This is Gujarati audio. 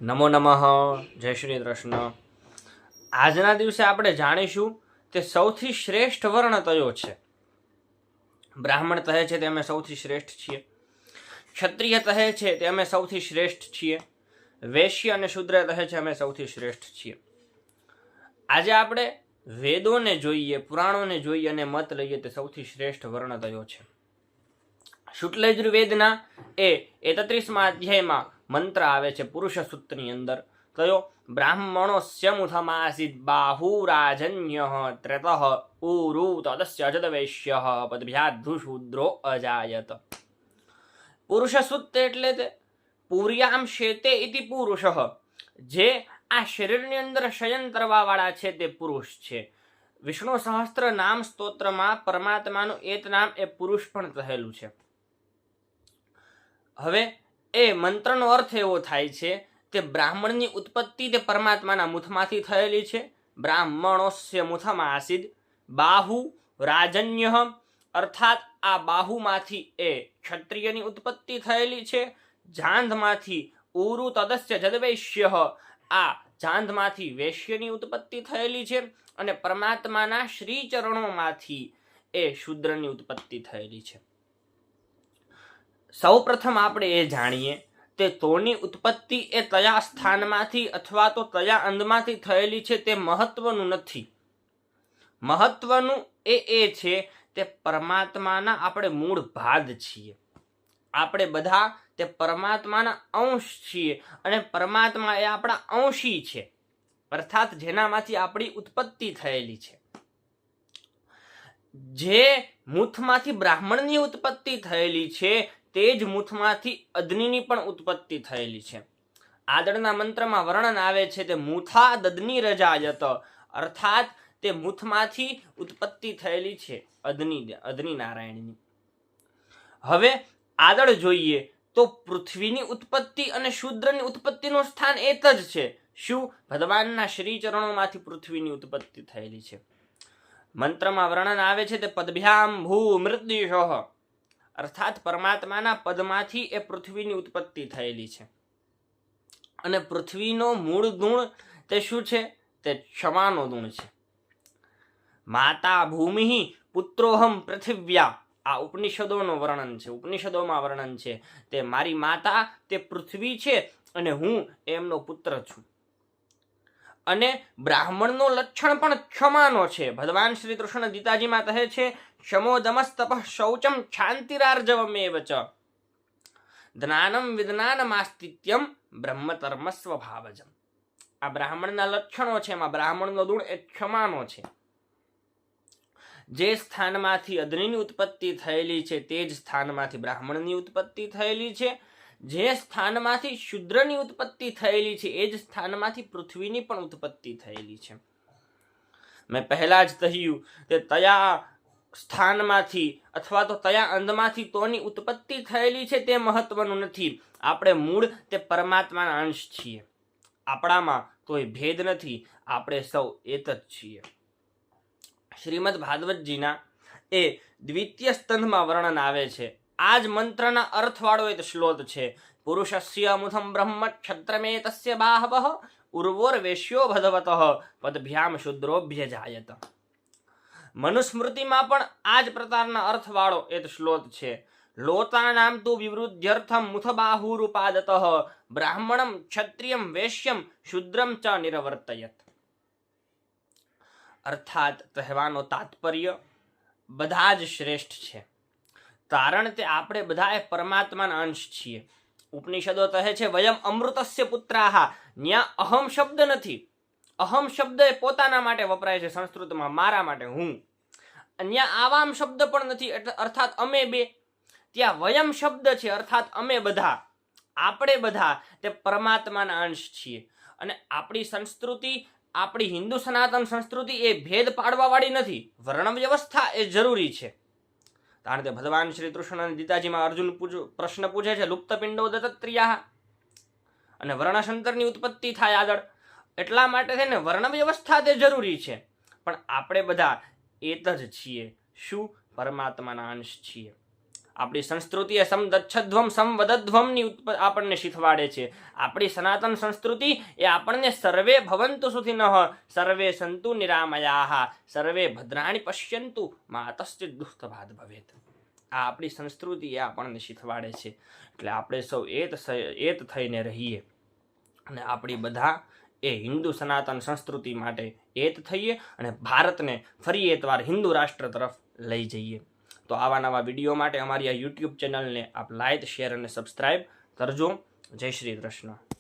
નમો નમઃ. જય શ્રી કૃષ્ણ. આજના દિવસે આપણે જાણીશું કે સૌથી શ્રેષ્ઠ વર્ણ કયો છે. બ્રાહ્મણ કહે છે તે અમે સૌથી શ્રેષ્ઠ છીએ, ક્ષત્રિય કહે છે તે અમે સૌથી શ્રેષ્ઠ છીએ, વૈશ્ય અને શૂદ્ર કહે છે અમે સૌથી શ્રેષ્ઠ છીએ. આજે આપણે વેદોને જોઈએ, પુરાણોને જોઈએ અને મત લઈએ તે સૌથી શ્રેષ્ઠ વર્ણ કયો છે. શુક્લયજુર્વેદના 31મા અધ્યાયમાં મંત્ર આવે છે પુરુષ સૂક્તની અંદર. કયો? બ્રાહ્મણોસ્ય મુથમાસીદ બાહુરાજન્ય ત્રેતઃ ઉરુ તદસ્ય અજદવૈશ્ય પદભ્યાધુશૂદ્રો અજાયત. પુરુષ સૂક્ત એટલે તે પૂર્યામ શેતે ઇતિ પુરુષ, જે આ શરીરની અંદર શયન કરવા વાળા છે તે પુરુષ છે. વિષ્ણુ સહસ્ત્ર નામ સ્તોત્રમાં પરમાત્માનું એક નામ એ પુરુષ પણ કહેલું છે. હવે એ મંત્રનો અર્થ એવો થાય છે કે બ્રાહ્મણની ઉત્પત્તિ તે પરમાત્માના મુખમાંથી થયેલી છે. બ્રાહ્મણોસ્ય મુખમાસીદ બાહુ રાજન્ય, અર્થાત આ બાહુમાંથી એ ક્ષત્રિયની ઉત્પત્તિ થયેલી છે. જાંઘમાંથી ઉરુ તદસ્ય જદવૈશ્ય, આ જાંઘમાંથી વૈશ્યની ઉત્પત્તિ થયેલી છે. અને પરમાત્માના શ્રી ચરણોમાંથી એ શૂદ્રની ઉત્પત્તિ થયેલી છે. સૌ પ્રથમ આપણે એ જાણીએ તે તોની ઉત્પત્તિ એ કયા સ્થાનમાંથી અથવા તો કયા અંગમાંથી થયેલી છે તે મહત્વનું નથી. મહત્વનું એ છે તે પરમાત્માના આપણે મૂળ ભાગ છીએ. આપણે બધા તે પરમાત્માના અંશ છીએ અને પરમાત્મા એ આપણા અંશી છે, અર્થાત જેનામાંથી આપણી ઉત્પત્તિ થયેલી છે. જે મુથમાંથી બ્રાહ્મણની ઉત્પત્તિ થયેલી છે તે જ મુથમાંથી અગ્નિની પણ ઉત્પત્તિ થયેલી છે. આગળના મંત્રમાં વર્ણન આવે છે તે મુથા દગ્નિ રજાયત, અર્થાત તે મુથમાંથી ઉત્પત્તિ થયેલી છે અગ્નિ નારાયણની. હવે આગળ જોઈએ તો પૃથ્વીની ઉત્પત્તિ અને શૂદ્રની ઉત્પત્તિનું સ્થાન એક જ છે. શું? ભગવાનના શ્રી ચરણોમાંથી પૃથ્વીની ઉત્પત્તિ થયેલી છે. મંત્રમાં વર્ણન આવે છે તે પદભ્યામ ભૂ મૃત્યુષઃ, અર્થાત પરમાત્માના પદમાંથી એ પૃથ્વીની ઉત્પત્તિ થયેલી છે. અને પૃથ્વીનો મૂળ ગુણ તે શું છે? તે ક્ષમાનો ગુણ છે. માતા ભૂમિ પુત્રોહમ પૃથિવ્યા, આ ઉપનિષદોનું વર્ણન છે. ઉપનિષદોમાં વર્ણન છે તે મારી માતા તે પૃથ્વી છે અને હું એમનો પુત્ર છું. અને બ્રાહ્મણનો લક્ષણ પણ ક્ષમાનો છે. ભગવાન શ્રી કૃષ્ણ ગીતાજીમાં કહે છે ક્ષમો દમસ્તપ શૌચમ શાંતિરાર્જવમેવ ચ જ્ઞાનમ વિજ્ઞાનમાસ્તિત્યમ બ્રહ્મકર્મ સ્વભાવજમ. આ બ્રાહ્મણના લક્ષણો છે. એમાં બ્રાહ્મણનો ગુણ એ ક્ષમાનો છે. જે સ્થાનમાંથી અગ્નિની ઉત્પત્તિ થયેલી છે તે જ સ્થાનમાંથી બ્રાહ્મણની ઉત્પત્તિ થયેલી છે. જે સ્થાનમાંથી શૂદ્રની ઉત્પત્તિ થયેલી છે એ જ સ્થાનમાંથી પૃથ્વીની પણ ઉત્પત્તિ થયેલી છે. મેં પહેલા જ કહ્યું કે તયા સ્થાનમાંથી અથવા તો કયા અંગમાંથી તોની ઉત્પત્તિ થયેલી છે તે મહત્વનું નથી. આપણે મૂળ તે પરમાત્માના અંશ છીએ. આપણામાં કોઈ ભેદ નથી. આપણે સૌ એક જ છીએ. શ્રીમદ ભાગવતજીના એ દ્વિતીય સ્કંધમાં વર્ણન આવે છે. આ જ મંત્રના અર્થવાળો એક શ્લોક છે. પુરુષસ્ય મુથમ બ્રહ્મ ક્ષત્રમેતસ્ય બાહવઃ ઉર્વોર્વેશ્યો ભગવતઃ પદભ્યામ શૂદ્રોભ્ય જાયત. મનુસ્મૃતિમાં પણ આ જ પ્રકારના અર્થવાળો એક શ્લોક છે. લોતાનામ તુ વિવૃદ્ધ્યર્થમ મુથ બાહુરુપાદતઃ બ્રાહ્મણમ ક્ષત્રિયમ વૈશ્યમ શૂદ્રમ ચ નિરવર્તયત. અર્થાત કહેવાનો તાત્પર્ય બધા જ શ્રેષ્ઠ છે, કારણ કે આપણે બધા એ પરમાત્માના અંશ છીએ. ઉપનિષદો કહે છે વયમ અમૃતસ્ય પુત્રાહ. ન્યા અહમ શબ્દ નથી. અહમ શબ્દ એ પોતાના માટે વપરાય છે સંસ્કૃતમાં, મારા માટે, હું. ન્યા આવામ શબ્દ પણ નથી, અર્થાત અમે બે. ત્યાં વયમ શબ્દ છે, અર્થાત અમે બધા, આપણે બધા તે પરમાત્માના અંશ છીએ. અને આપણી સંસ્કૃતિ, આપણી હિન્દુ સનાતન સંસ્કૃતિ એ ભેદ પાડવા વાળી નથી. વર્ણ વ્યવસ્થા એ જરૂરી છે. કારણ કે ભગવાન શ્રી કૃષ્ણ ગીતાજીમાં અર્જુન પ્રશ્ન પૂછે છે લુપ્ત પિંડો દત્તત્રિયા, અને વર્ણશંકરની ઉત્પત્તિ થાય આગળ. એટલા માટે થઈને વર્ણ વ્યવસ્થા તે જરૂરી છે. પણ આપણે બધા એક જ છીએ. શું? પરમાત્માના અંશ છીએ. આપણી સંસ્કૃતિ એ સમદચ્છધ્વમ સમવદધ્વમની આપણને શીખવાડે છે. આપણી સનાતન સંસ્કૃતિ એ આપણને સર્વે ભવંતુ સુખિનઃ સર્વે સંતુ નિરામયાઃ સર્વે ભદ્રાણિ પશ્યન્તુ મા કશ્ચિદ દુઃખભાગ્ ભવેત. આ આપણી સંસ્કૃતિ એ આપણને શીખવાડે છે. એટલે આપણે સૌ એત થઈને રહીએ અને આપણી બધા એ હિન્દુ સનાતન સંસ્કૃતિ માટે એત થઈએ અને ભારતને ફરી એકવાર હિન્દુ રાષ્ટ્ર તરફ લઈ જઈએ. તો આવા નવા વિડીયો માટે અમારી આ યુટ્યુબ ચેનલને આપ લાઈક, શેર અને સબસ્ક્રાઈબ કરજો. જય શ્રી કૃષ્ણ.